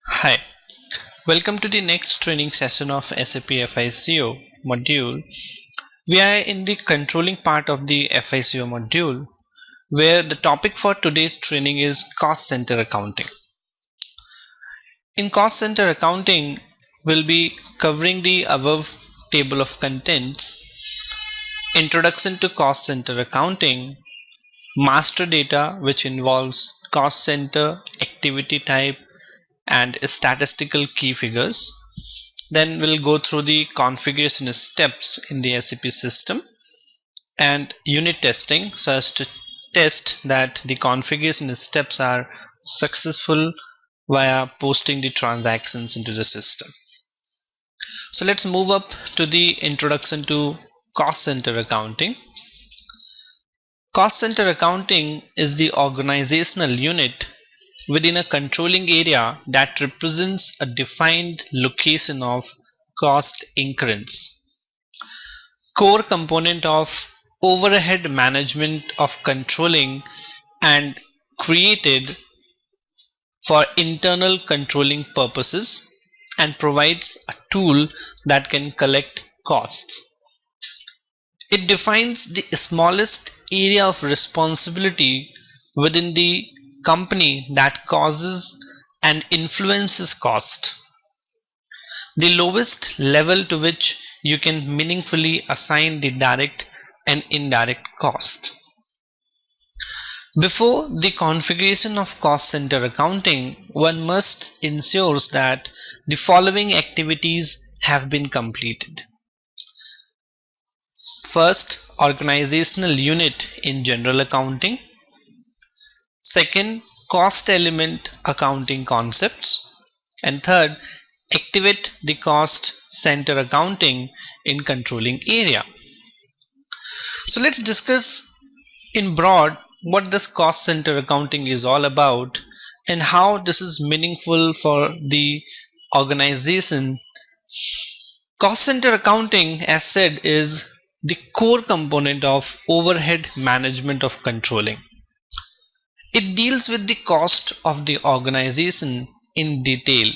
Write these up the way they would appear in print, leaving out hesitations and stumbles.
Hi, welcome to the next training session of SAP FICO module. We are in the controlling part of the FICO module where the topic for today's training is cost center accounting. In cost center accounting, we'll be covering the above table of contents, introduction to cost center accounting, master data which involves cost center, activity type, and statistical key figures. Then we'll go through the configuration steps in the SAP system and unit testing so as to test that the configuration steps are successful via posting the transactions into the system. So let's move up to the introduction to cost center accounting. Cost center accounting is the organizational unit within a controlling area that represents a defined location of cost incurrence, core component of overhead management of controlling, and created for internal controlling purposes, and provides a tool that can collect costs. It defines the smallest area of responsibility within the company that causes and influences cost, the lowest level to which you can meaningfully assign the direct and indirect cost. Before the configuration of cost center accounting, one must ensure that the following activities have been completed. First, organizational unit in general accounting. Second, cost element accounting concepts. And third, activate the cost center accounting in controlling area. So let's discuss in broad what this cost center accounting is all about and how this is meaningful for the organization. Cost center accounting, as said, is the core component of overhead management of controlling. It deals with the cost of the organization in detail.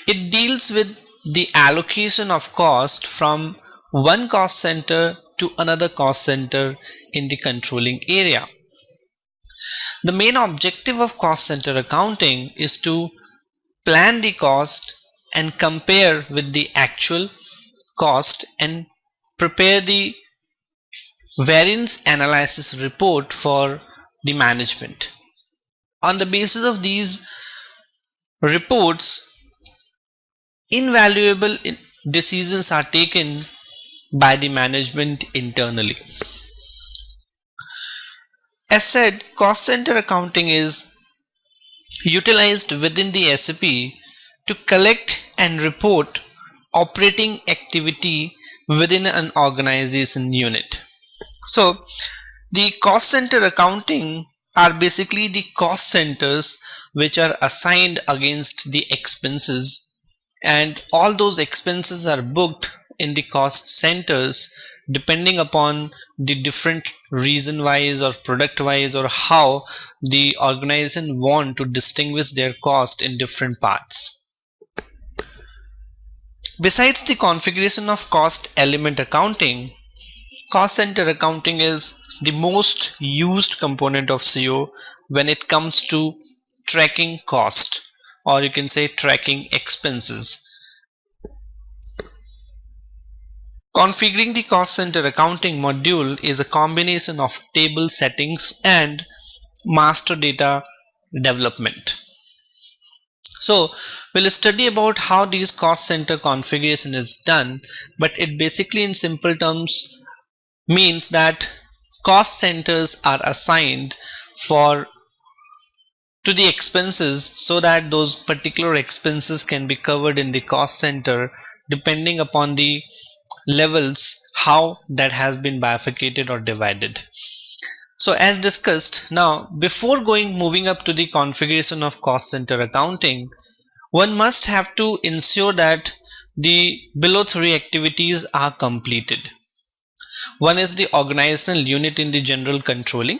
It deals with the allocation of cost from one cost center to another cost center in the controlling area. The main objective of cost center accounting is to plan the cost and compare with the actual cost and prepare the variance analysis report for the management. On the basis of these reports, invaluable decisions are taken by the management internally. As said, cost center accounting is utilized within the SAP to collect and report operating activity within an organization unit. So the cost center accounting are basically the cost centers which are assigned against the expenses, and all those expenses are booked in the cost centers depending upon the different reason wise or product wise or how the organization want to distinguish their cost in different parts. Besides the configuration of cost element accounting, cost center accounting is the most used component of CO when it comes to tracking cost, or you can say tracking expenses. Configuring the cost center accounting module is a combination of table settings and master data development. So we'll study about how these cost center configuration is done, but it basically in simple terms means that cost centers are assigned for to the expenses so that those particular expenses can be covered in the cost center depending upon the levels how that has been bifurcated or divided. So as discussed, now before moving up to the configuration of cost center accounting, one must have to ensure that the below three activities are completed. One is the organizational unit in the general controlling.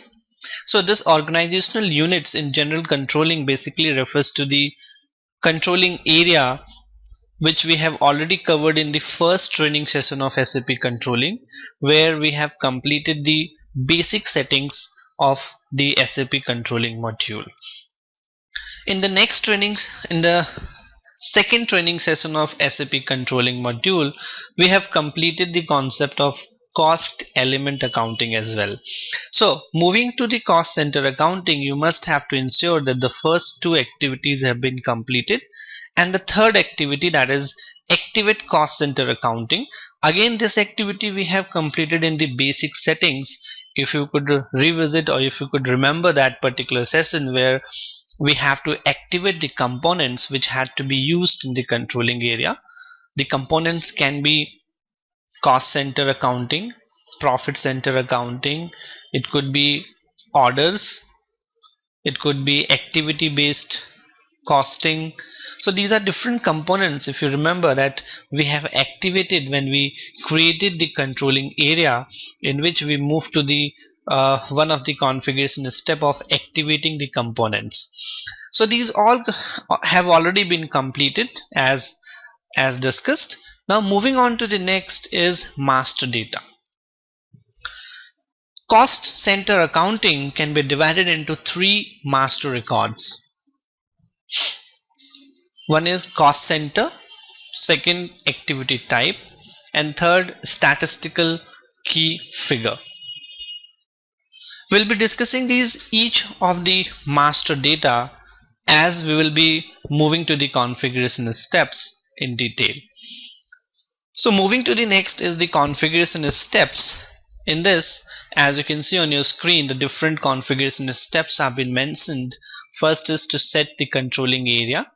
So this organizational units in general controlling basically refers to the controlling area, which we have already covered in the first training session of SAP controlling, where we have completed the basic settings of the SAP controlling module. In the next trainings, in the second training session of SAP controlling module, we have completed the concept of cost element accounting as well. So moving to the cost center accounting, you must have to ensure that the first two activities have been completed, and the third activity, that is activate cost center accounting, again this activity we have completed in the basic settings. If you could revisit, or if you could remember that particular session where we have to activate the components which had to be used in the controlling area. The components can be cost center accounting, profit center accounting, it could be orders, it could be activity based costing. So these are different components, if you remember, that we have activated when we created the controlling area, in which we moved to the one of the configuration step of activating the components. So these all have already been completed as discussed. Now moving on to the next is master data. Cost center accounting can be divided into three master records. One is cost center, second activity type, and third statistical key figure. We'll be discussing these each of the master data as we will be moving to the configuration steps in detail. So moving to the next is the configuration steps. In this, as you can see on your screen, the different configuration steps have been mentioned. First is to set the controlling area.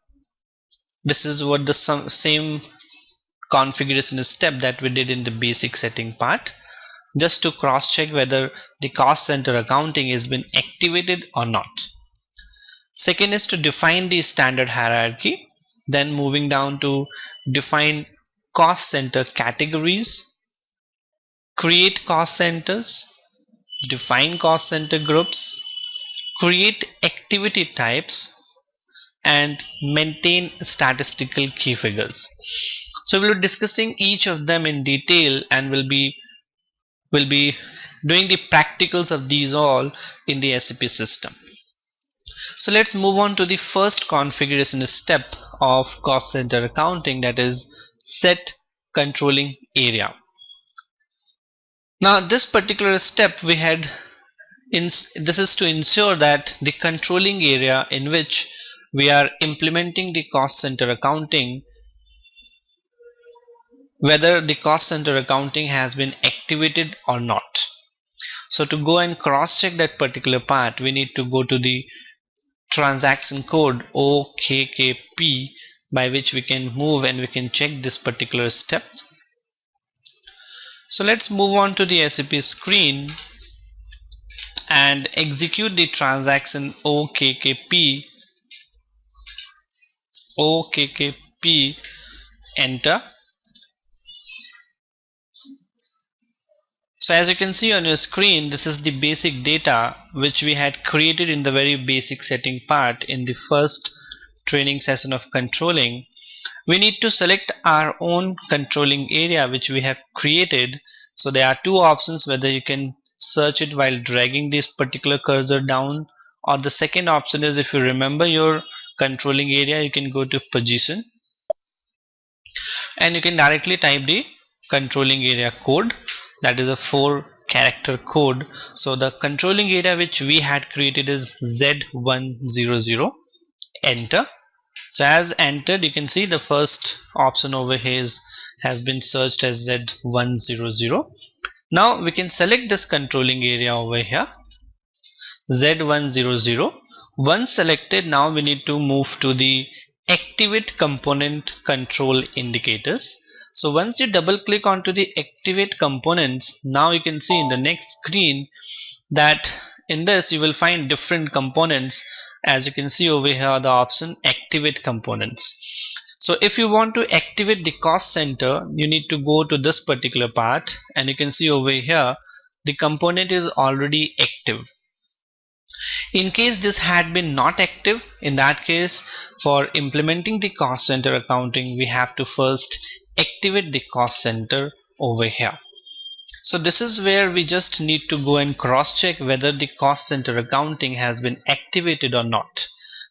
This is what the same configuration step that we did in the basic setting part, just to cross check whether the cost center accounting has been activated or not. Second is to define the standard hierarchy, then moving down to define cost center categories, create cost centers, define cost center groups, create activity types, and maintain statistical key figures. So we'll be discussing each of them in detail, and we'll be doing the practicals of these all in the SAP system. So let's move on to the first configuration step of cost center accounting, that is set controlling area. Now this particular step we had this is to ensure that the controlling area in which we are implementing the cost center accounting, whether the cost center accounting has been activated or not. So to go and cross check that particular part, we need to go to the transaction code OKKP, by which we can move and we can check this particular step. So let's move on to the SAP screen and execute the transaction OKKP, enter. So as you can see on your screen, this is the basic data which we had created in the very basic setting part in the first training session of controlling. We need to select our own controlling area which we have created. So there are two options, whether you can search it while dragging this particular cursor down, or the second option is, if you remember your controlling area, you can go to position and you can directly type the controlling area code. That is a 4-character code. So the controlling area which we had created is Z100. Enter. So as entered, you can see the first option over here has been searched as Z100. Now we can select this controlling area over here, Z100. Once selected, now we need to move to the activate component control indicators. So once you double click onto the activate components, now you can see in the next screen that in this you will find different components. As you can see over here, the option activate components. So if you want to activate the cost center, you need to go to this particular part, and you can see over here the component is already active. In case this had been not active, in that case, for implementing the cost center accounting, we have to first activate the cost center over here. So this is where we just need to go and cross check whether the cost center accounting has been activated or not.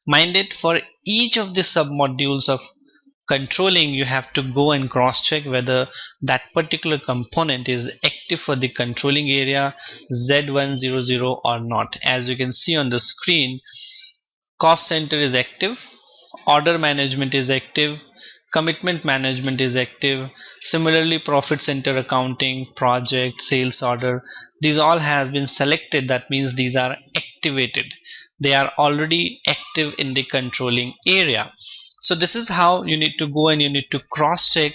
Mind it, for each of the submodules of controlling, you have to go and cross check whether that particular component is active for the controlling area Z100 or not. As you can see on the screen, cost center is active, order management is active, commitment management is active. Similarly, profit center accounting, project, sales order, these all has been selected. That means these are activated. They are already active in the controlling area. So this is how you need to go and you need to cross check.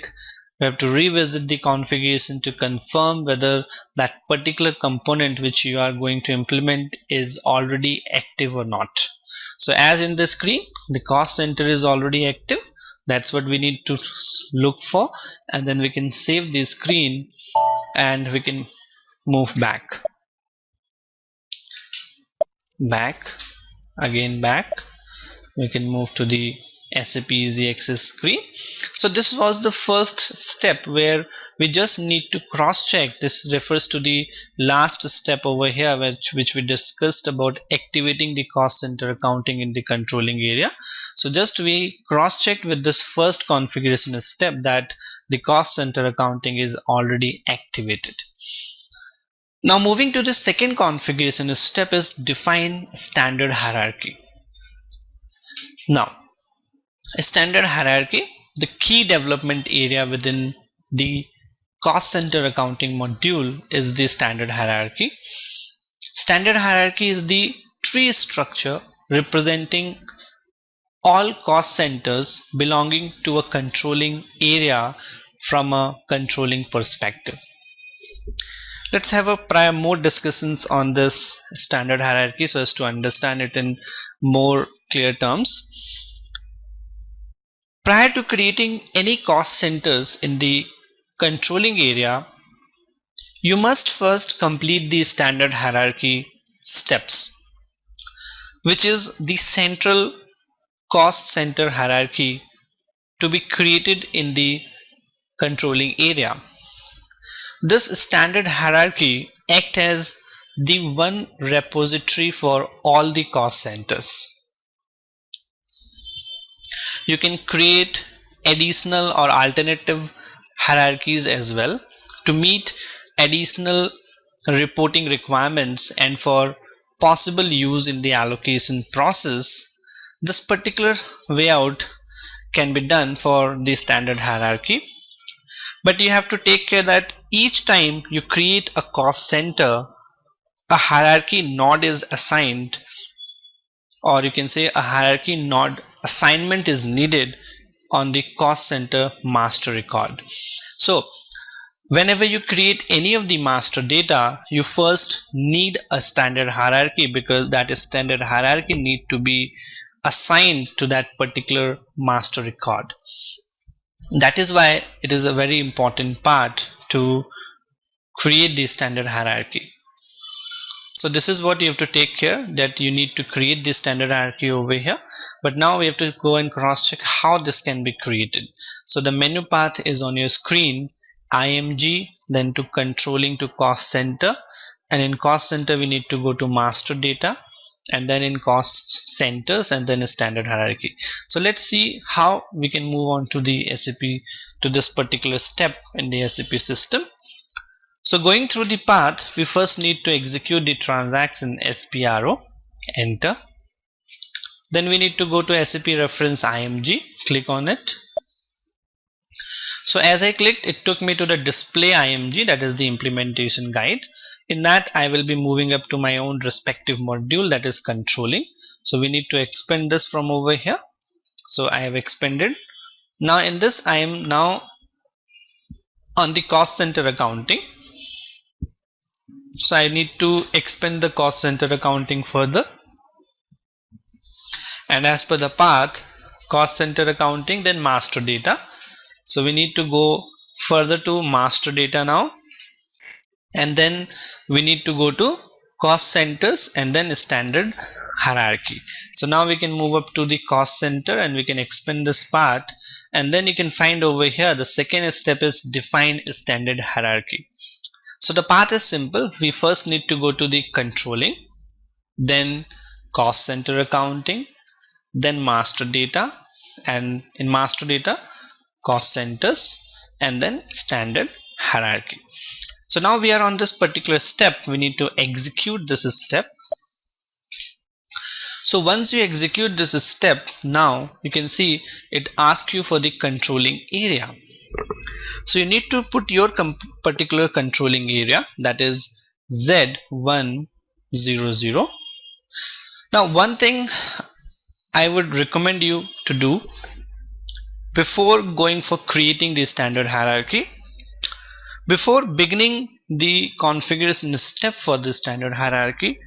You have to revisit the configuration to confirm whether that particular component which you are going to implement is already active or not. So as in the screen, the cost center is already active. That's what we need to look for, and then we can save the screen and we can move back, again back. We can move to the SAP Easy Access screen. So this was the first step where we just need to cross check. This refers to the last step over here, which we discussed about activating the cost center accounting in the controlling area. So just we cross checked with this first configuration step that the cost center accounting is already activated. Now moving to the second configuration step is define standard hierarchy. Now, a standard hierarchy, the key development area within the cost center accounting module is the standard hierarchy. Standard hierarchy is the tree structure representing all cost centers belonging to a controlling area from a controlling perspective. Let's have a more discussions on this standard hierarchy so as to understand it in more clear terms. Prior to creating any cost centers in the controlling area, you must first complete the standard hierarchy steps, which is the central cost center hierarchy to be created in the controlling area. This standard hierarchy acts as the one repository for all the cost centers. You can create additional or alternative hierarchies as well to meet additional reporting requirements and for possible use in the allocation process. This particular layout can be done for the standard hierarchy, but you have to take care that each time you create a cost center, a hierarchy node is assigned, or you can say a hierarchy node assignment is needed on the cost center master record. So whenever you create any of the master data, you first need a standard hierarchy, because that standard hierarchy need to be assigned to that particular master record. That is why it is a very important part to create the standard hierarchy. So this is what you have to take care, that you need to create this standard hierarchy over here. But now we have to go and cross check how this can be created. So the menu path is on your screen, IMG, then to controlling to cost center, and in cost center we need to go to master data, and then in cost centers, and then a standard hierarchy. So let's see how we can move on to the SAP, to this particular step in the SAP system. So going through the path, we first need to execute the transaction SPRO, enter. Then we need to go to SAP reference IMG, click on it. So as I clicked, it took me to the display IMG, that is the implementation guide. In that I will be moving up to my own respective module, that is controlling. So we need to expand this from over here. So I have expanded. Now in this I am now on the cost center accounting. So I need to expand the cost center accounting further, and as per the path, cost center accounting, then master data. So we need to go further to master data now, and then we need to go to cost centers, and then standard hierarchy. So now we can move up to the cost center and we can expand this part, and then you can find over here the second step is define standard hierarchy. So the path is simple. We first need to go to the controlling, then cost center accounting, then master data, and in master data cost centers, and then standard hierarchy. So now we are on this particular step. We need to execute this step. So once you execute this step, now you can see it asks you for the controlling area. So you need to put your particular controlling area, that is Z100. Now one thing I would recommend you to do before going for creating the standard hierarchy, before beginning the configuration step for the standard hierarchy,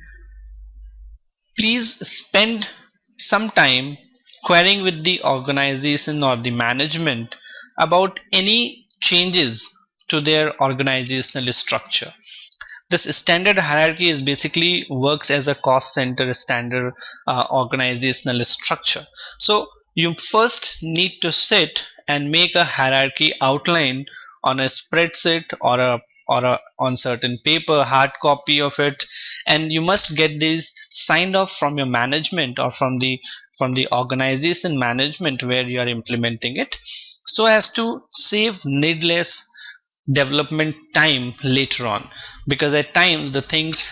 please spend some time querying with the organization or the management about any changes to their organizational structure. This standard hierarchy is basically works as a cost center standard organizational structure. So you first need to sit and make a hierarchy outline on a spreadsheet or on certain paper, hard copy of it, and you must get these signed off from your management or from the organization management where you are implementing it, so as to save needless development time later on, because at times the things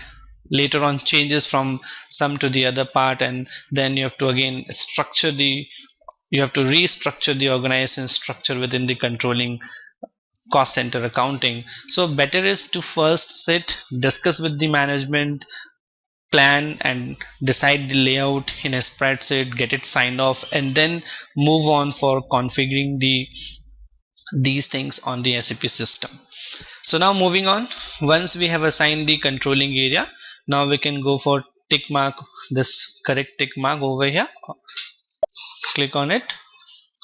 later on changes from some to the other part, and then you have to again restructure the organization structure within the controlling cost center accounting. So better is to first sit, discuss with the management, plan and decide the layout in a spreadsheet, get it signed off, and then move on for configuring these things on the SAP system. So now moving on, once we have assigned the controlling area, now we can go for tick mark, this correct tick mark over here, click on it,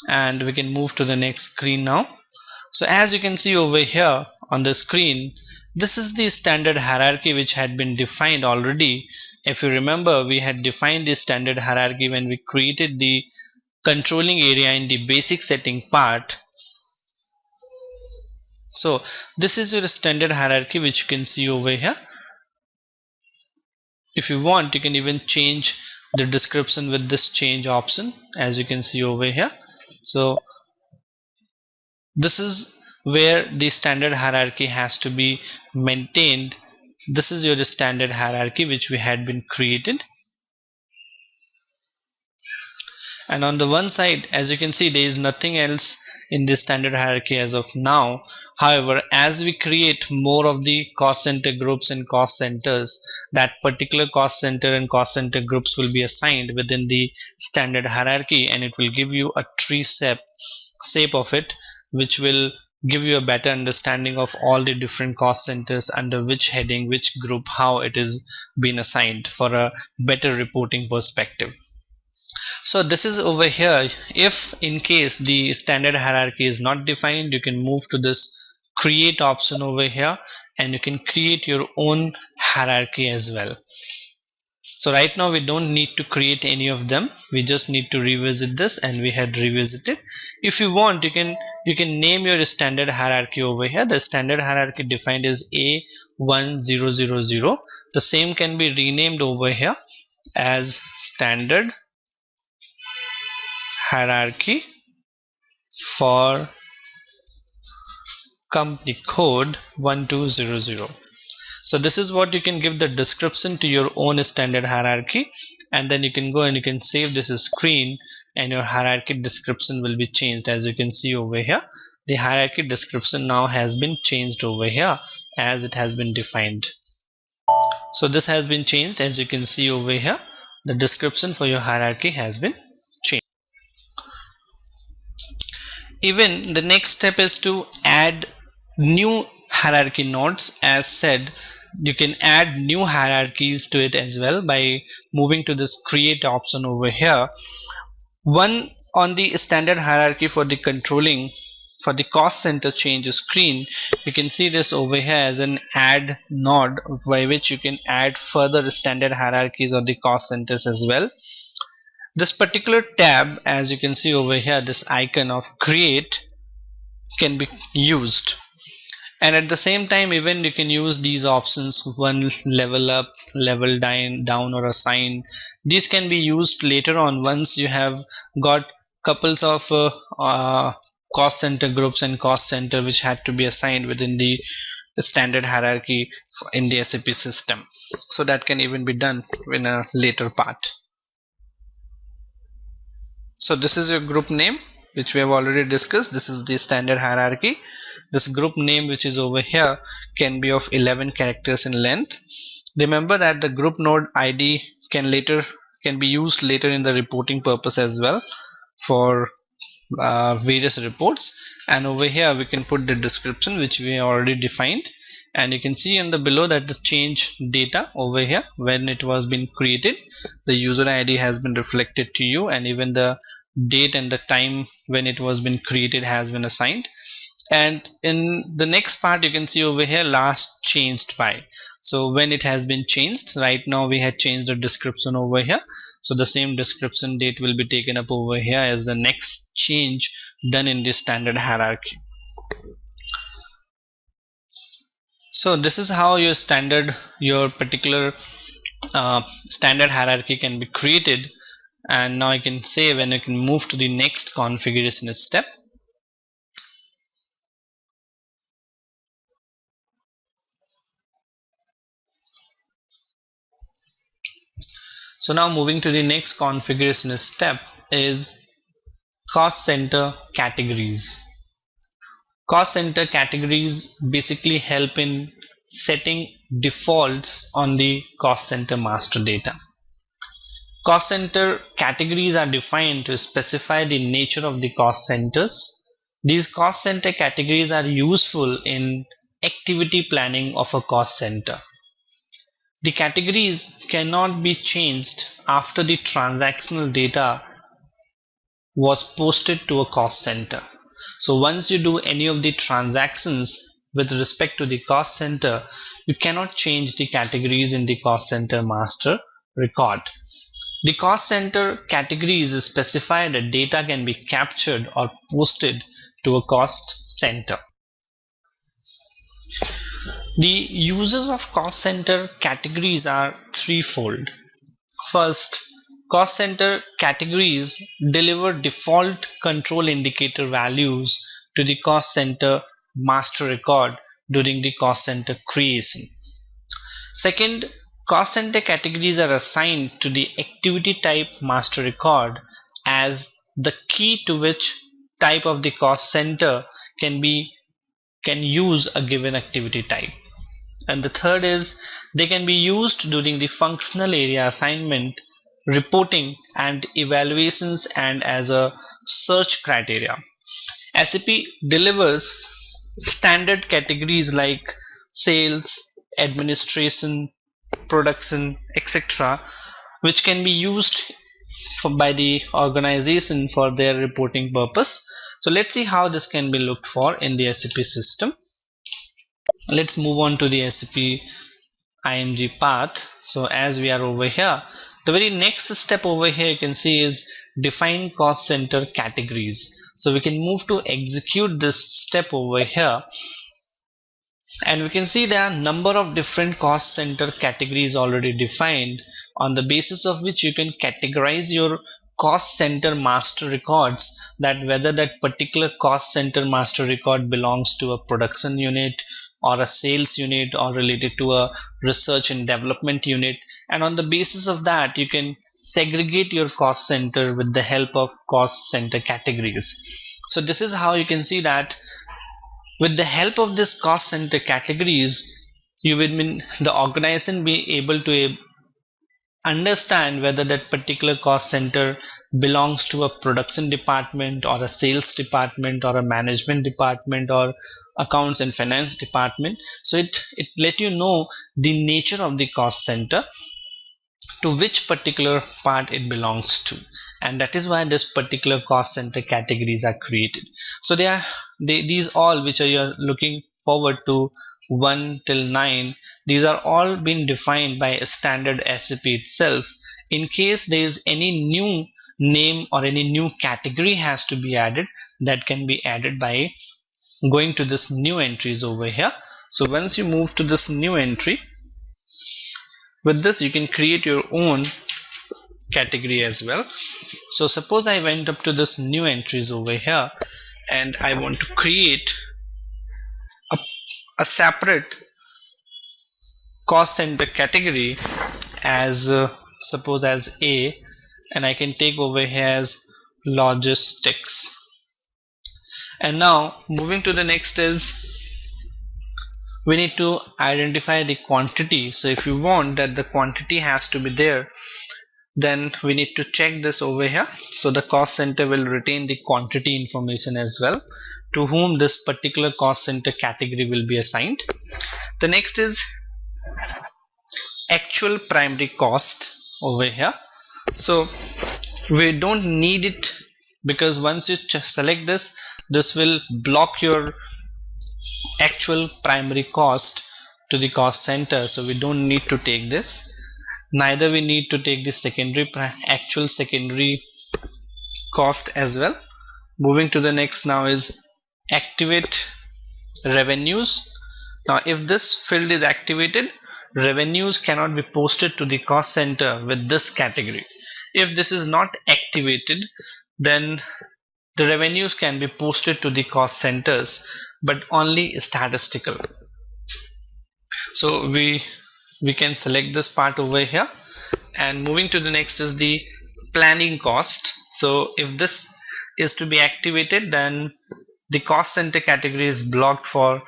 and we can move to the next screen now. So as you can see over here on the screen, this is the standard hierarchy which had been defined already. If you remember, we had defined the standard hierarchy when we created the controlling area in the basic setting part. So this is your standard hierarchy which you can see over here. If you want, you can even change the description with this change option, as you can see over here. So this is where the standard hierarchy has to be maintained. This is your standard hierarchy which we had been created, and on the one side, as you can see, there is nothing else in this standard hierarchy as of now. However, as we create more of the cost center groups and cost centers, that particular cost center and cost center groups will be assigned within the standard hierarchy, and it will give you a tree shape of it, which will give you a better understanding of all the different cost centers under which heading, which group, how it is been assigned for a better reporting perspective. So this is over here. If in case the standard hierarchy is not defined, you can move to this create option over here and you can create your own hierarchy as well. So right now we don't need to create any of them, we just need to revisit this, and we had revisited. If you want, you can name your standard hierarchy over here. The standard hierarchy defined is A1000. The same can be renamed over here as standard hierarchy for company code 1200. So this is what you can give the description to your own standard hierarchy, and then you can go and you can save this screen and your hierarchy description will be changed. As you can see over here, the hierarchy description now has been changed over here as it has been defined. So this has been changed. As you can see over here, the description for your hierarchy has been changed. Even the next step is to add new hierarchy nodes. As said, you can add new hierarchies to it as well by moving to this create option over here. One on the standard hierarchy for the controlling for the cost center change screen, you can see this over here as an add node, by which you can add further standard hierarchies of the cost centers as well. This particular tab, as you can see over here, this icon of create can be used, and at the same time even you can use these options, one level up, level down or assign. These can be used later on once you have got couples of cost center groups and cost center which had to be assigned within the standard hierarchy in the SAP system. So that can even be done in a later part. So this is your group name, which we have already discussed. This is the standard hierarchy. This group name, which is over here, can be of 11 characters in length. Remember that the group node ID can be used later in the reporting purpose as well for various reports. And over here we can put the description, which we already defined, and you can see in the below that the change data over here, when it was been created, the user ID has been reflected to you, and even the date and the time when it was been created has been assigned. And in the next part you can see over here last changed by. So when it has been changed, right now we had changed the description over here, so the same description date will be taken up over here as the next change done in the standard hierarchy. So this is how your particular standard hierarchy can be created. And now I can save and I can move to the next configuration step. So now moving to the next configuration step is cost center categories. Cost center categories basically help in setting defaults on the cost center master data. Cost center categories are defined to specify the nature of the cost centers. These cost center categories are useful in activity planning of a cost center. The categories cannot be changed after the transactional data was posted to a cost center. So once you do any of the transactions with respect to the cost center, you cannot change the categories in the cost center master record. The cost center categories specify that data can be captured or posted to a cost center. The uses of cost center categories are threefold. First, cost center categories deliver default control indicator values to the cost center master record during the cost center creation. Second, cost center categories are assigned to the activity type master record as the key to which type of the cost center can use a given activity type. And the third is they can be used during the functional area assignment, reporting and evaluations, and as a search criteria. SAP delivers standard categories like sales, administration, production, etc., which can be used by the organization for their reporting purpose. So let's see how this can be looked for in the SAP system. Let's move on to the SAP IMG path. So as we are over here, the very next step over here you can see is define cost center categories. So we can move to execute this step over here, and we can see there are number of different cost center categories already defined, on the basis of which you can categorize your cost center master records, that whether that particular cost center master record belongs to a production unit or a sales unit or related to a research and development unit, and on the basis of that you can segregate your cost center with the help of cost center categories. So this is how you can see that with the help of this cost center categories, you will the organization be able to understand whether that particular cost center belongs to a production department or a sales department or a management department or accounts and finance department. So it let you know the nature of the cost center, to which particular part it belongs to, and that is why this particular cost center categories are created. So there are these all which are you're looking forward to 1 till 9, these are all been defined by a standard SAP itself. In case there is any new name or any new category has to be added, that can be added by going to this new entries over here. So once you move to this new entry, with this you can create your own category as well. So suppose I went up to this new entries over here and I want to create a separate cost center category as suppose as A, and I can take over here as logistics. And now moving to the next is we need to identify the quantity. So if you want that the quantity has to be there, then we need to check this over here. So the cost center will retain the quantity information as well, to whom this particular cost center category will be assigned. The next is actual primary cost over here. So we don't need it, because once you select this, this will block your actual primary cost to the cost center, so we don't need to take this. Neither we need to take the actual secondary cost as well. Moving to the next now is activate revenues. Now if this field is activated, revenues cannot be posted to the cost center with this category. If this is not activated, then the revenues can be posted to the cost centers, but only statistical. So we can select this part over here. And moving to the next is the planning cost. So if this is to be activated, then the cost center category is blocked for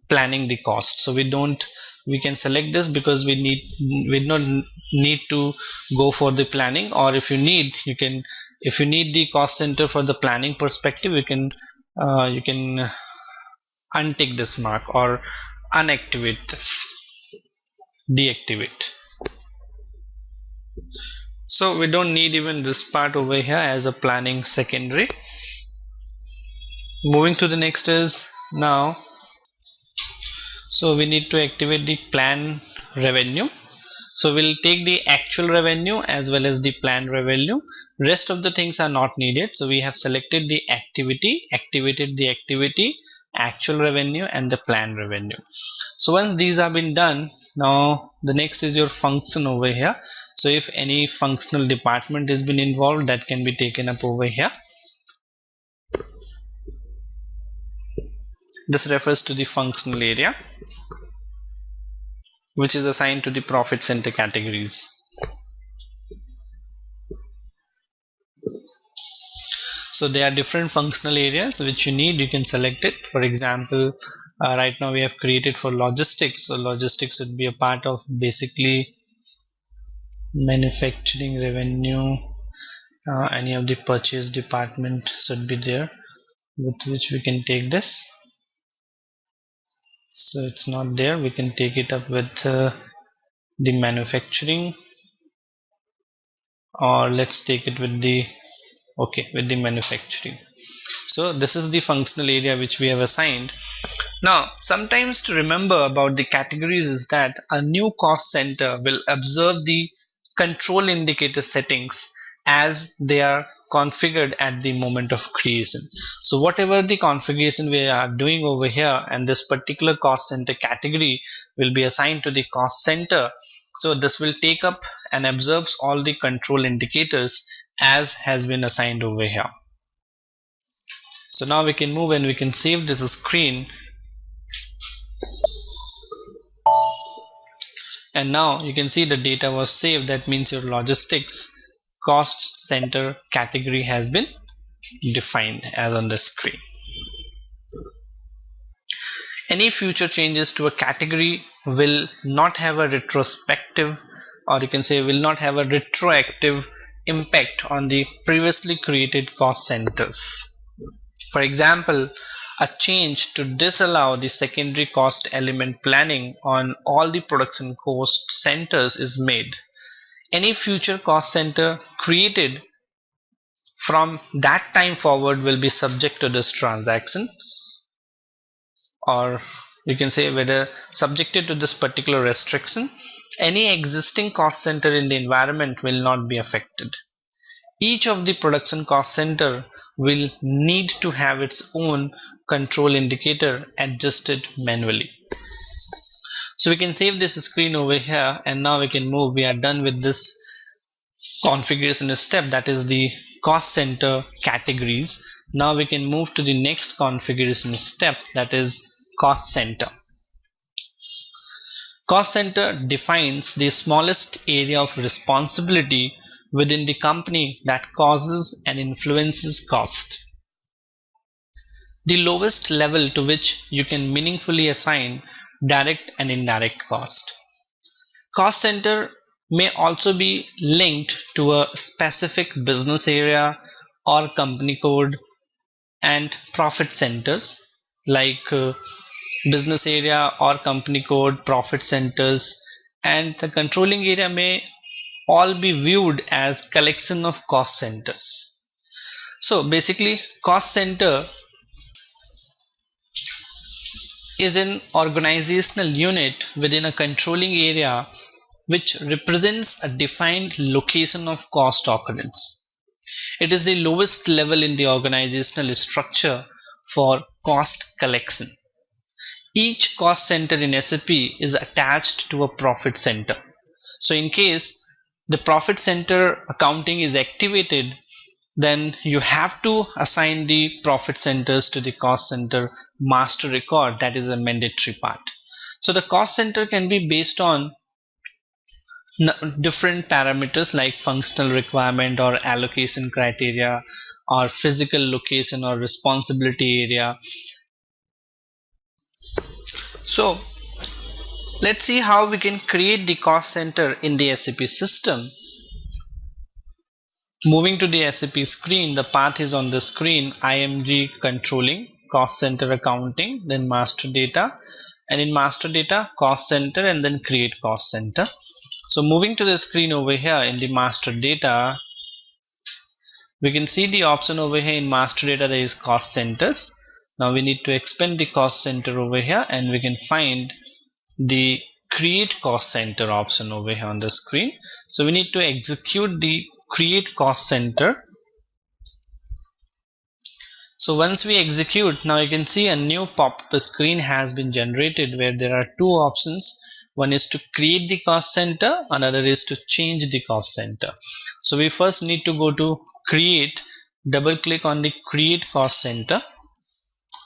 planning the cost. So we can select this, because we don't need to go for the planning. Or if you need the cost center for the planning perspective, you can untick this mark or unactivate this, deactivate. So we don't need even this part over here as a planning secondary. Moving to the next is now, so we need to activate the plan revenue. So we'll take the actual revenue as well as the planned revenue. Rest of the things are not needed. So we have selected the activity, activated the activity, actual revenue and the planned revenue. So once these have been done, now the next is your function over here. So if any functional department has been involved, that can be taken up over here. This refers to the functional area, which is assigned to the profit center categories. So there are different functional areas which you need. You can select it. For example, right now we have created for logistics. So logistics would be a part of basically manufacturing revenue. Any of the purchase department should be there, with which we can take this. So it's not there, we can take it up with the manufacturing, or let's take it with the with the manufacturing. So this is the functional area which we have assigned. Now sometimes to remember about the categories is that a new cost center will observe the control indicator settings as they are configured at the moment of creation. So whatever the configuration we are doing over here, and this particular cost center category will be assigned to the cost center. So this will take up and observes all the control indicators as has been assigned over here. So now we can move and we can save this screen. And now you can see the data was saved. That means your logistics cost center category has been defined as on the screen. Any future changes to a category will not have a retrospective, or you can say will not have a retroactive impact on the previously created cost centers. For example, a change to disallow the secondary cost element planning on all the production cost centers is made. Any future cost center created from that time forward will be subject to this transaction. or you can say whether subjected to this particular restriction, any existing cost center in the environment will not be affected. Each of the production cost center will need to have its own control indicator adjusted manually. So we can save this screen over here, and now we can move. We are done with this configuration step, that is the cost center categories. Now we can move to the next configuration step, that is cost center. Cost center defines the smallest area of responsibility within the company that causes and influences cost. The lowest level to which you can meaningfully assign direct and indirect cost. Cost center may also be linked to a specific business area or company code, and profit centers like business area or company code, profit centers, and the controlling area may all be viewed as collection of cost centers. So basically, cost center is an organizational unit within a controlling area which represents a defined location of cost occurrence. It is the lowest level in the organizational structure for cost collection. Each cost center in SAP is attached to a profit center. So in case the profit center accounting is activated, then you have to assign the profit centers to the cost center master record. That is a mandatory part. So the cost center can be based on different parameters like functional requirement or allocation criteria or physical location or responsibility area. So let's see how we can create the cost center in the SAP system. Moving to the SAP screen, the path is on the screen: IMG controlling, cost center accounting, then master data, and in master data cost center, and then create cost center. So moving to the screen over here in the master data, we can see the option over here in master data, there is cost centers. Now we need to expand the cost center over here, and we can find the create cost center option over here on the screen. So we need to execute the create cost center. So once we execute, now you can see a new pop-up screen has been generated where there are two options. One is to create the cost center, another is to change the cost center. So we first need to go to create, double click on the create cost center.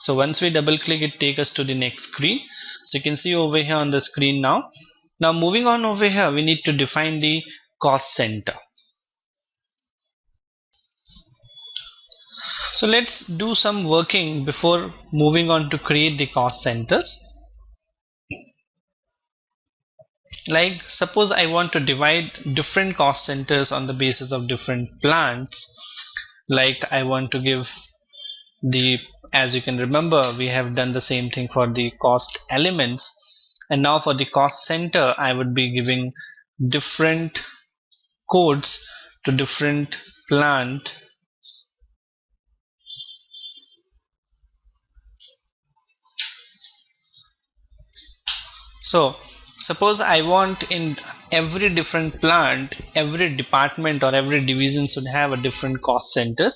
So once we double click, it takes us to the next screen. So you can see over here on the screen now. Now moving on over here, we need to define the cost center. So let's do some working before moving on to create the cost centers. Like suppose I want to divide different cost centers on the basis of different plants. Like I want to give the, as you can remember, we have done the same thing for the cost elements, and now for the cost center I would be giving different codes to different plant. So suppose I want in every different plant, every department or every division should have a different cost centers,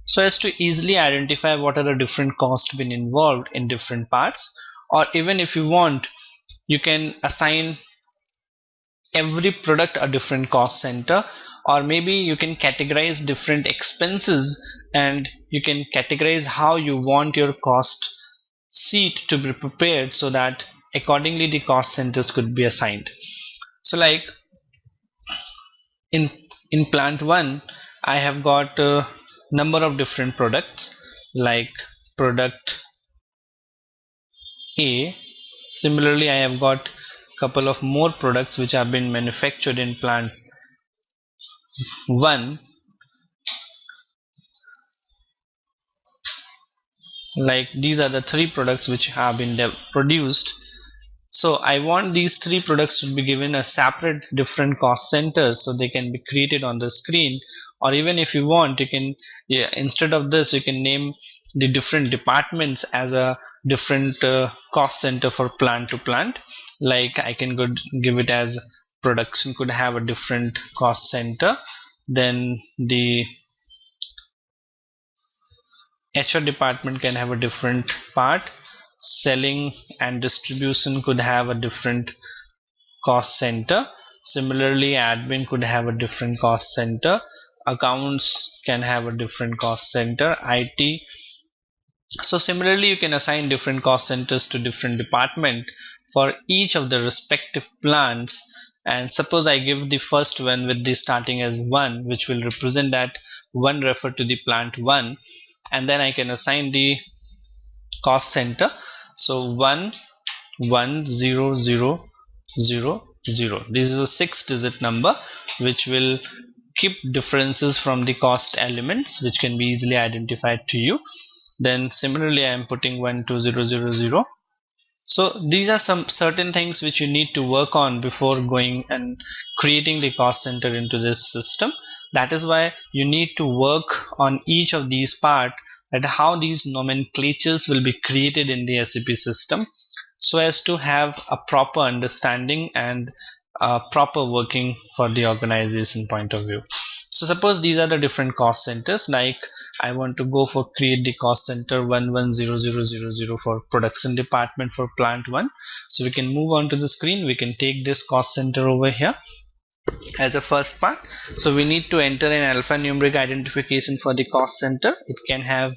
so as to easily identify what are the different costs been involved in different parts. Or even if you want, you can assign every product a different cost center, or maybe you can categorize different expenses and you can categorize how you want your cost sheet to be prepared so that accordingly the cost centers could be assigned. So like in plant 1 I have got a number of different products like product A. Similarly I have got couple of more products which have been manufactured in plant 1, like these are the 3 products which have been produced. So I want these three products to be given a separate different cost centers so they can be created on the screen. Or even if you want, you can, instead of this, you can name the different departments as a different cost center for plant to plant. Like I can give it as production could have a different cost center, then the HR department can have a different part, selling and distribution could have a different cost center, similarly admin could have a different cost center, accounts can have a different cost center, IT. So similarly you can assign different cost centers to different department for each of the respective plants. And suppose I give the first one with the starting as 1, which will represent that 1 refer to the plant 1, and then I can assign the cost center. So 1 1 0 0 0 0, this is a 6-digit number which will keep differences from the cost elements which can be easily identified to you. Then similarly I am putting 1 2 0 0 0. So these are some certain things which you need to work on before going and creating the cost center into this system. That is why you need to work on each of these parts, that how these nomenclatures will be created in the SAP system, so as to have a proper understanding and proper working for the organization point of view. So suppose these are the different cost centers, like I want to go for create the cost center 110000 for production department for plant 1. So we can move on to the screen, we can take this cost center over here as a first part. So we need to enter an alphanumeric identification for the cost center. It can have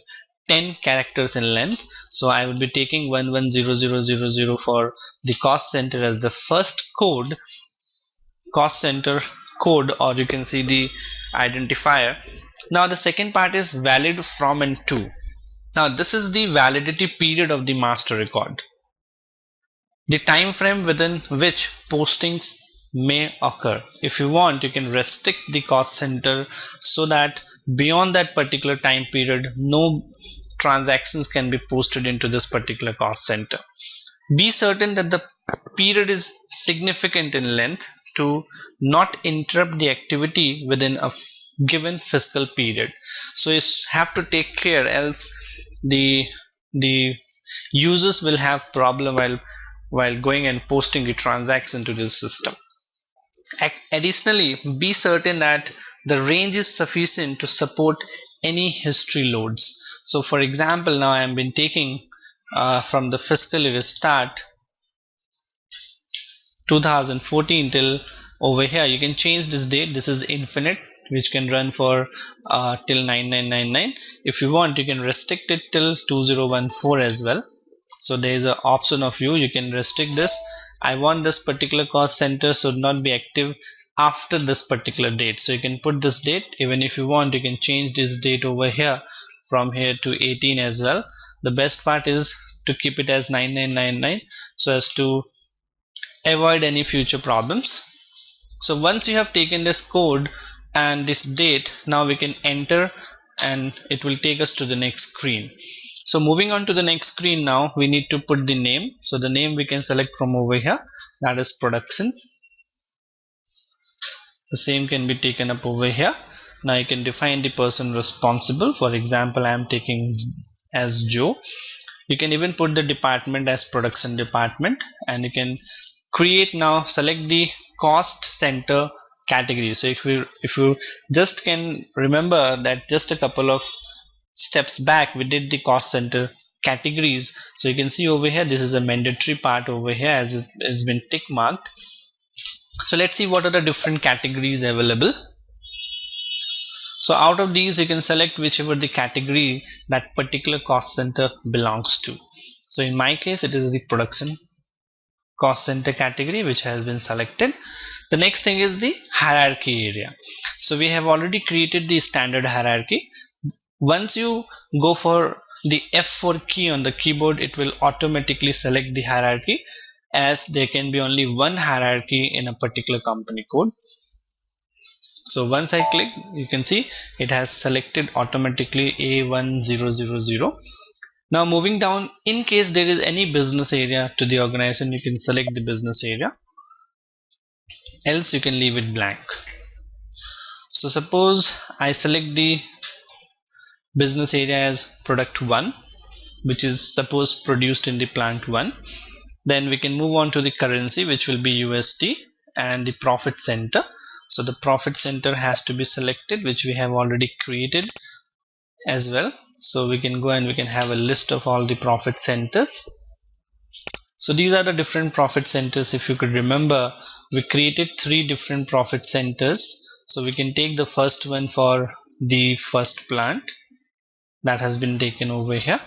10 characters in length. So I would be taking 110000 for the cost center as the first code, cost center code, or you can see the identifier. Now the second part is valid from and to. Now this is the validity period of the master record, the time frame within which postings may occur. If you want, you can restrict the cost center so that beyond that particular time period no transactions can be posted into this particular cost center. Be certain that the period is significant in length to not interrupt the activity within a given fiscal period. So you have to take care, else the users will have problem while going and posting the transaction to the system. Additionally, be certain that the range is sufficient to support any history loads. So for example, now I have been taking from the fiscal year start 2014 till over here. You can change this date, this is infinite, which can run for till 9999. If you want, you can restrict it till 2014 as well. So there is an option of you can restrict this. I want this particular cost center should not be active after this particular date. So you can put this date. Even if you want, you can change this date over here from here to 18 as well. The best part is to keep it as 9999 so as to avoid any future problems. So once you have taken this code and this date, now we can enter and it will take us to the next screen. So moving on to the next screen, now we need to put the name. So the name we can select from over here, that is production. The same can be taken up over here. Now you can define the person responsible. For example, I am taking as Joe. You can even put the department as production department, and you can create, now select the cost center category. So if you just can remember that just a couple of steps back we did the cost center categories. So you can see over here, this is a mandatory part over here as it has been tick marked. So let's see what are the different categories available. So out of these you can select whichever the category that particular cost center belongs to. So in my case it is the production cost center category which has been selected. The next thing is the hierarchy area. So we have already created the standard hierarchy. Once you go for the F4 key on the keyboard, it will automatically select the hierarchy, as there can be only one hierarchy in a particular company code. So once I click, you can see it has selected automatically A1000. Now moving down, in case there is any business area to the organization, you can select the business area, else you can leave it blank. So suppose I select the business area as product 1, which is suppose produced in the plant 1. Then we can move on to the currency, which will be USD, and the profit center. So the profit center has to be selected, which we have already created as well. So we can go and we can have a list of all the profit centers. So these are the different profit centers. If you could remember, we created 3 different profit centers. So we can take the first one for the first plant that has been taken over here.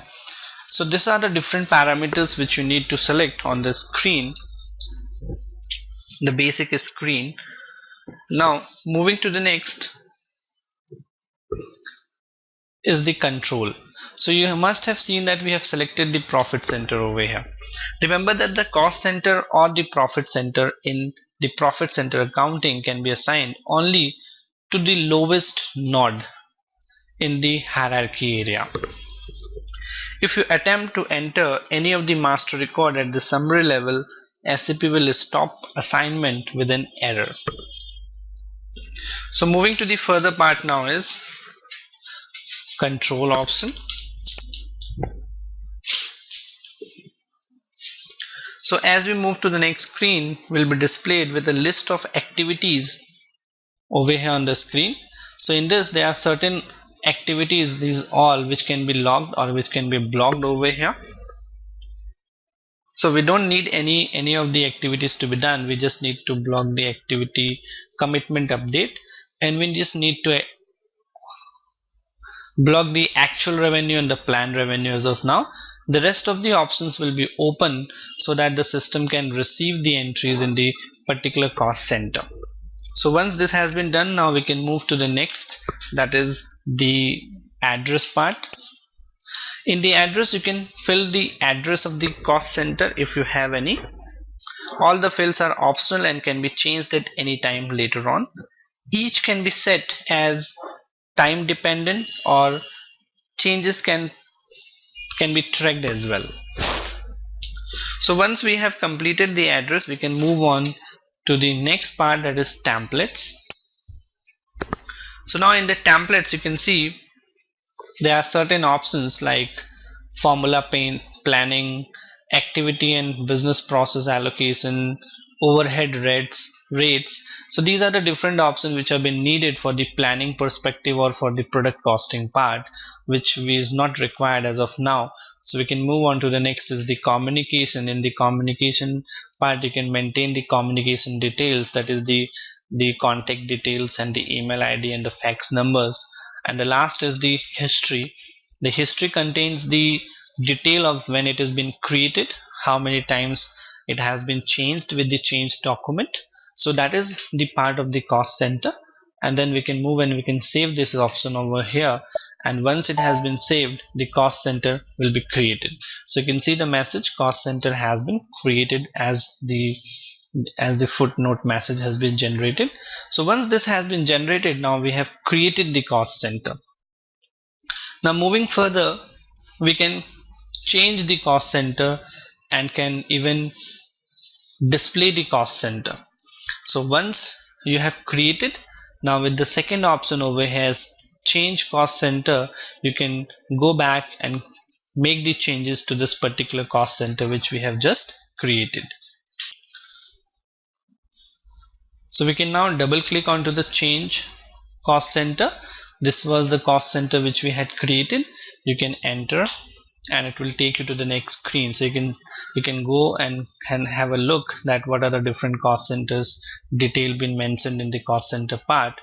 So these are the different parameters which you need to select on the screen, the basic screen. Now moving to the next is the control. So you must have seen that we have selected the profit center over here. Remember that the cost center or the profit center in the profit center accounting can be assigned only to the lowest node in the hierarchy area. If you attempt to enter any of the master record at the summary level, SAP will stop assignment with an error. So moving to the further part now is control option. So as we move to the next screen, will be displayed with a list of activities over here on the screen. So in this there are certain activities, these all which can be logged or which can be blocked over here. So we don't need any of the activities to be done. We just need to block the activity commitment update, and we just need to block the actual revenue and the planned revenue as of now. The rest of the options will be open so that the system can receive the entries in the particular cost center. So once this has been done, now we can move to the next, that is the address part. In the address, you can fill the address of the cost center if you have any. All the fields are optional and can be changed at any time later on. Each can be set as time dependent, or changes can be tracked as well. So once we have completed the address, we can move on to the next part, that is templates. So now in the templates, you can see there are certain options like formula planning, activity and business process allocation, overhead rates. So these are the different options which have been needed for the planning perspective or for the product costing part, which is not required as of now. So we can move on to the next is the communication. In the communication part, you can maintain the communication details, that is the contact details and the email ID and the fax numbers. And the last is the history. The history contains the detail of when it has been created, how many times it has been changed with the change document. So that is the part of the cost center. And then we can move and we can save this option over here, and once it has been saved, the cost center will be created. So you can see the message cost center has been created as the footnote message has been generated. So once this has been generated, now we have created the cost center. Now moving further, we can change the cost center and can even display the cost center. So once you have created, now with the second option over here is change cost center, you can go back and make the changes to this particular cost center which we have just created. So we can now double click onto the change cost center. This was the cost center which we had created. You can enter and it will take you to the next screen. So you can go and have a look that what are the different cost centers detail been mentioned in the cost center part,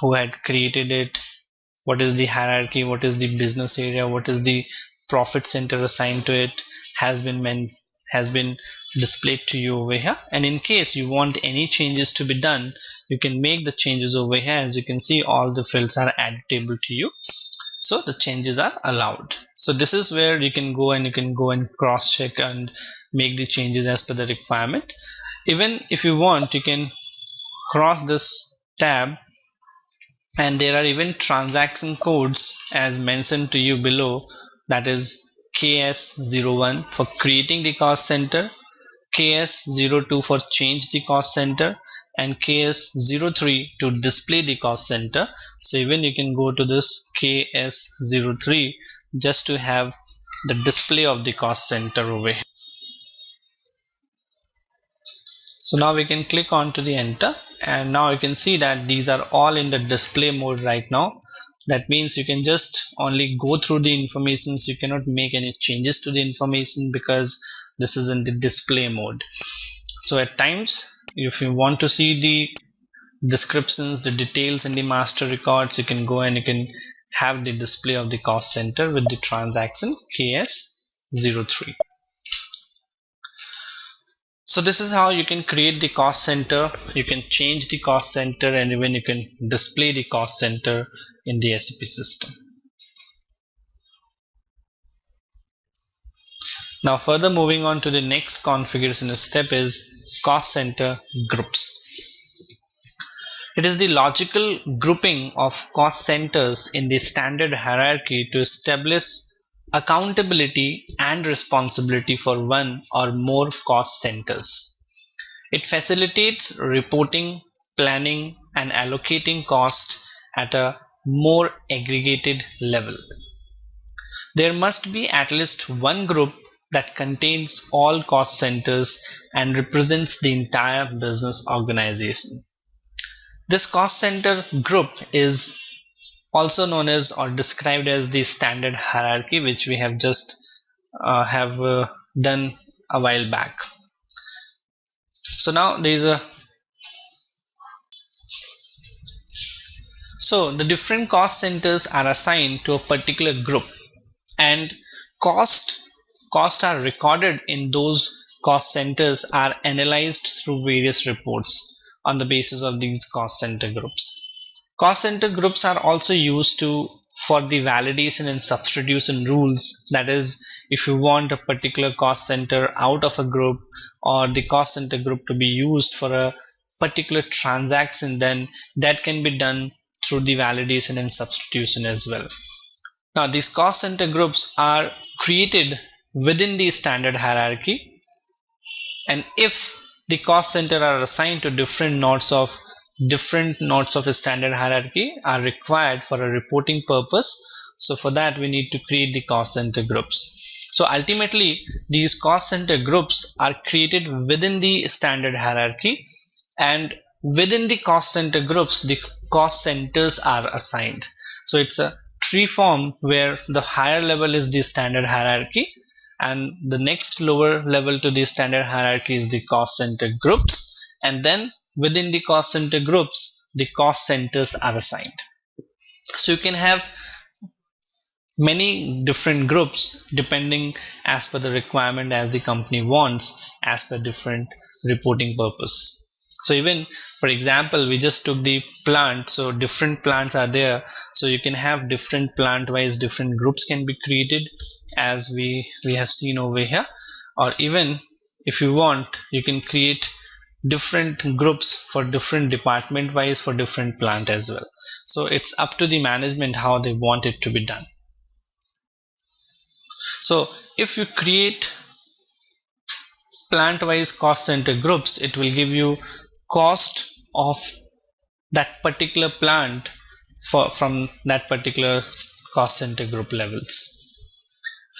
who had created it, what is the hierarchy, what is the business area, what is the profit center assigned to it, has been displayed to you over here. And in case you want any changes to be done, you can make the changes over here. As you can see, all the fields are editable to you, so the changes are allowed. So this is where you can go and cross check and make the changes as per the requirement. Even if you want, you can cross this tab, and there are even transaction codes as mentioned to you below, that is KS01 for creating the cost center, KS02 for change the cost center, and KS03 to display the cost center. So even you can go to this KS03 just to have the display of the cost center over here. So now we can click on to the enter, and now you can see that these are all in the display mode right now. That means you can just only go through the information. You cannot make any changes to the information because this is in the display mode. So at times, if you want to see the descriptions, the details in the master records, you can go and you can have the display of the cost center with the transaction KS03. So this is how you can create the cost center, you can change the cost center, and even you can display the cost center in the SAP system. Now further moving on to the next configuration step is cost center groups. It is the logical grouping of cost centers in the standard hierarchy to establish accountability and responsibility for one or more cost centers. It facilitates reporting, planning, and allocating cost at a more aggregated level. There must be at least one group that contains all cost centers and represents the entire business organization. This cost center group is also known as or described as the standard hierarchy, which we have just done a while back. So now there is so the different cost centers are assigned to a particular group, and costs are recorded in those cost centers are analyzed through various reports on the basis of these cost center groups. Cost center groups are also used for the validation and substitution rules. That is, if you want a particular cost center out of a group or the cost center group to be used for a particular transaction, then that can be done through the validation and substitution as well. Now these cost center groups are created within the standard hierarchy, and if the cost center are assigned to different nodes of a standard hierarchy are required for a reporting purpose. So for that we need to create the cost center groups. So ultimately these cost center groups are created within the standard hierarchy, and within the cost center groups the cost centers are assigned. So it's a tree form where the higher level is the standard hierarchy, and the next lower level to the standard hierarchy is the cost center groups, and then within the cost center groups the cost centers are assigned. So you can have many different groups depending as per the requirement as the company wants, as per different reporting purpose. So even for example, we just took the plant, so different plants are there, so you can have different plant wise different groups can be created as we have seen over here, or even if you want you can create different groups for different department wise for different plant as well. So it's up to the management how they want it to be done. So if you create plant wise cost center groups, it will give you cost of that particular plant from that particular cost center group levels.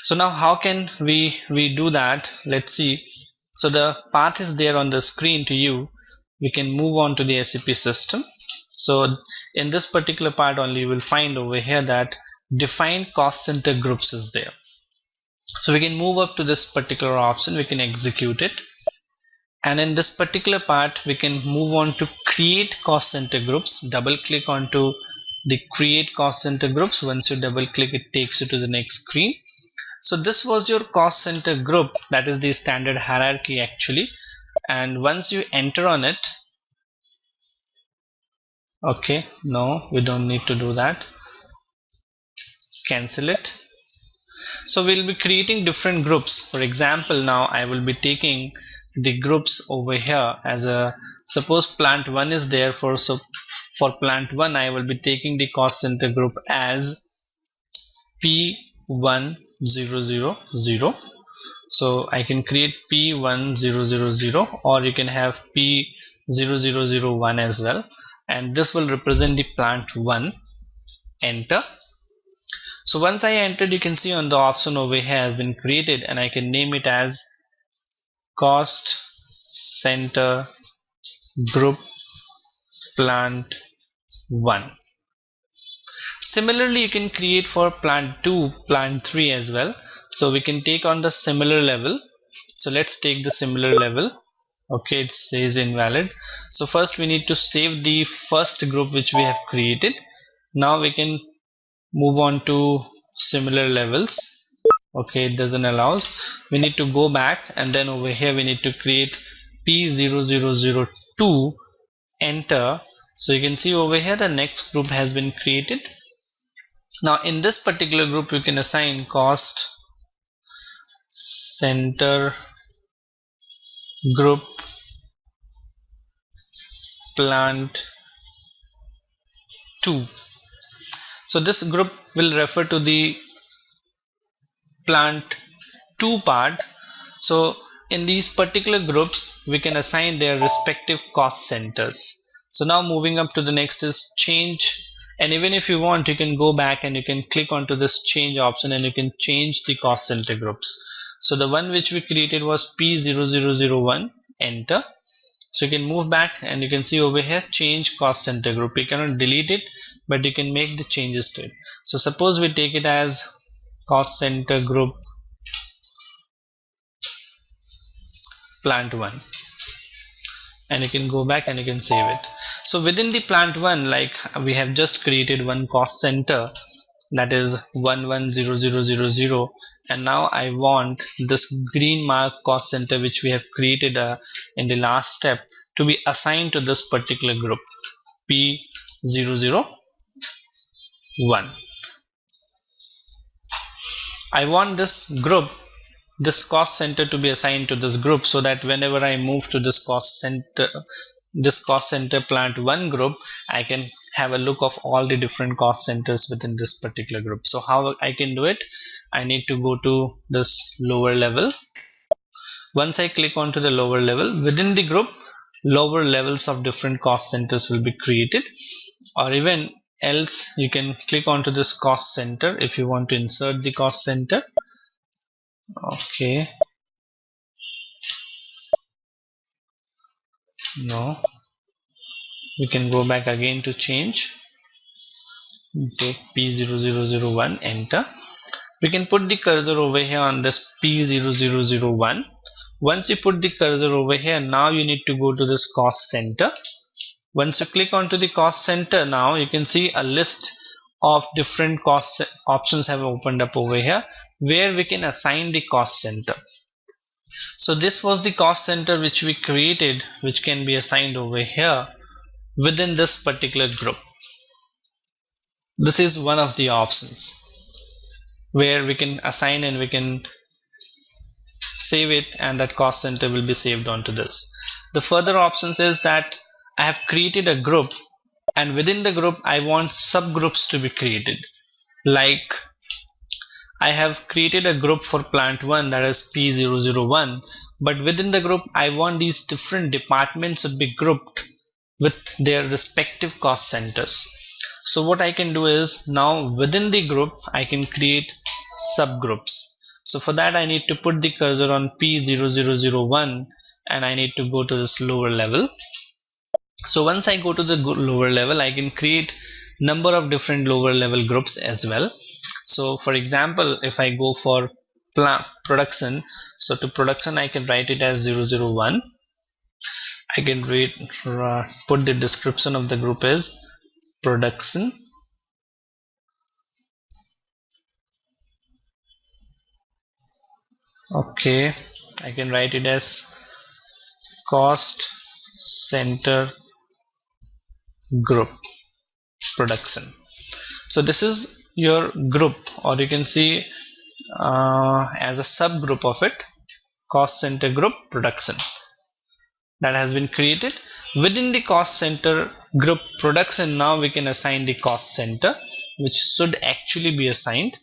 So now how can we do that? Let's see. So the path is there on the screen to you. We can move on to the SAP system. So in this particular part only you will find over here that define cost center groups is there. So we can move up to this particular option, we can execute it, and in this particular part we can move on to create cost center groups. Double click onto the create cost center groups. Once you double click, it takes you to the next screen. So this was your cost center group, that is the standard hierarchy actually, and once you enter on it, okay, no, we don't need to do that, cancel it. So we'll be creating different groups. For example, now I will be taking the groups over here as a, suppose plant 1 is there, for plant 1 I will be taking the cost center group as P1 P10000. So I can create P1000, or you can have P0001 as well, and this will represent the plant 1. Enter. So once I entered, you can see on the option over here has been created, and I can name it as cost center group plant 1. Similarly, you can create for plant 2, plant 3 as well. So we can take on the similar level. So let's take the similar level. Okay, it says invalid. So first we need to save the first group which we have created. Now we can move on to similar levels. Okay, it doesn't allow us. We need to go back, and then over here we need to create P0002. Enter. So you can see over here the next group has been created. Now in this particular group you can assign cost center group plant 2. So this group will refer to the plant 2 part. So in these particular groups we can assign their respective cost centers. So now moving up to the next is change, and even if you want you can go back and you can click onto this change option and you can change the cost center groups. So the one which we created was P0001. Enter. So you can move back and you can see over here change cost center group. You cannot delete it, but you can make the changes to it. So suppose we take it as cost center group plant 1, and you can go back and you can save it. So within the plant 1, like we have just created one cost center, that is 110000, and now I want this green mark cost center which we have created in the last step to be assigned to this particular group P001. I want this group, this cost center, to be assigned to this group, so that whenever I move to this cost center plant 1 group, I can have a look of all the different cost centers within this particular group. So how I can do it? I need to go to this lower level. Once I click onto the lower level, within the group lower levels of different cost centers will be created, or even else you can click onto this cost center if you want to insert the cost center. Okay, no, we can go back again to change, take P0001. Enter. We can put the cursor over here on this P0001. Once you put the cursor over here, now you need to go to this cost center. Once you click onto the cost center, now you can see a list of different cost options have opened up over here where we can assign the cost center. So this was the cost center which we created, which can be assigned over here within this particular group. This is one of the options where we can assign and we can save it, and that cost center will be saved onto this. The further options is that I have created a group, and within the group I want subgroups to be created. Like I have created a group for plant 1, that is P001, but within the group I want these different departments to be grouped with their respective cost centers. So what I can do is, now within the group I can create subgroups. So for that I need to put the cursor on P0001 and I need to go to this lower level. So once I go to the lower level, I can create number of different lower level groups as well. So for example, if I go for production, so to production I can write it as 001. I can put the description of the group as production. Okay, I can write it as cost center group production. So this is your group, or you can see as a subgroup of it, cost center group production, that has been created. Within the cost center group production, now we can assign the cost center, which should actually be assigned.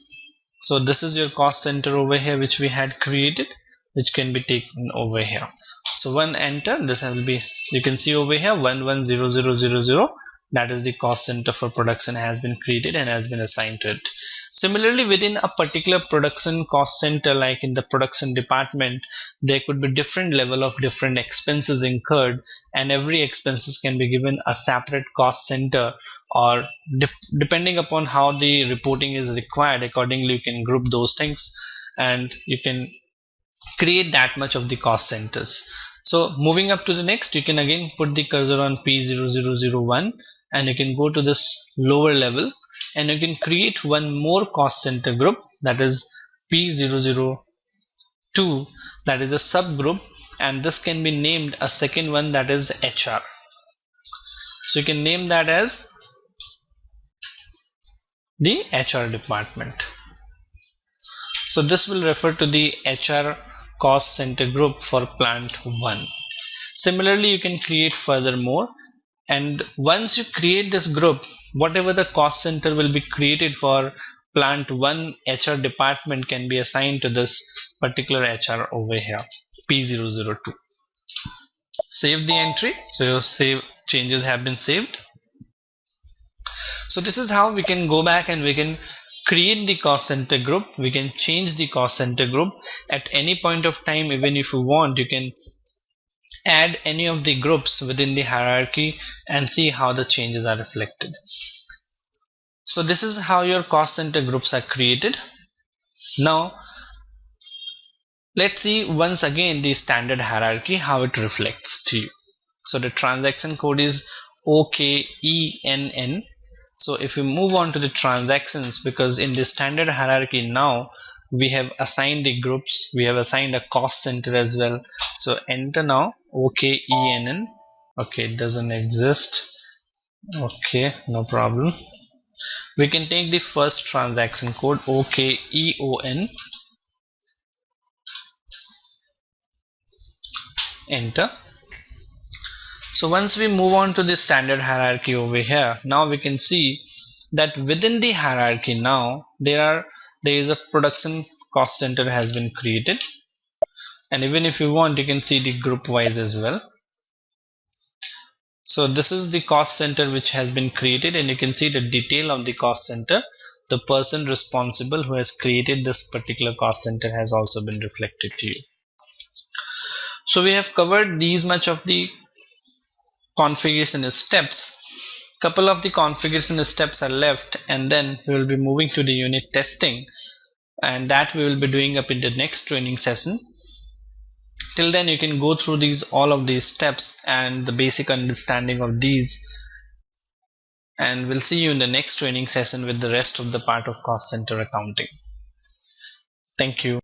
So this is your cost center over here which we had created, which can be taken over here. So when enter, this will be, you can see over here 110000, that is the cost center for production has been created and has been assigned to it. Similarly, within a particular production cost center, like in the production department, there could be different level of different expenses incurred, and every expenses can be given a separate cost center, or depending upon how the reporting is required, accordingly you can group those things and you can create that much of the cost centers. So moving up to the next, you can again put the cursor on P0001 and you can go to this lower level and you can create one more cost center group, that is P002, that is a subgroup, and this can be named a second one, that is HR. So you can name that as the HR department. So this will refer to the HR cost center group for plant 1. Similarly, you can create furthermore, and once you create this group, whatever the cost center will be created for plant 1 HR department can be assigned to this particular HR over here, P002. Save the entry. So your save changes have been saved. So this is how we can go back and we can create the cost center group. We can change the cost center group at any point of time. Even if you want, you can add any of the groups within the hierarchy and see how the changes are reflected. So this is how your cost center groups are created. Now let's see once again the standard hierarchy, how it reflects to you. So the transaction code is OKENN. So if we move on to the transactions, because in the standard hierarchy now we have assigned the groups, we have assigned a cost center as well. So enter now OKENN. Okay, it doesn't exist. Okay, no problem. We can take the first transaction code OKEON. Enter. So once we move on to the standard hierarchy over here, now we can see that within the hierarchy now there is a production cost center has been created, and even if you want, you can see the group wise as well. So this is the cost center which has been created, and you can see the detail of the cost center. The person responsible who has created this particular cost center has also been reflected to you. So we have covered these much of the configuration steps. Couple of the configuration steps are left, and then we will be moving to the unit testing, and that we will be doing up in the next training session. Till then, you can go through all of these steps and the basic understanding of these, and we'll see you in the next training session with the rest of the part of cost center accounting. Thank you.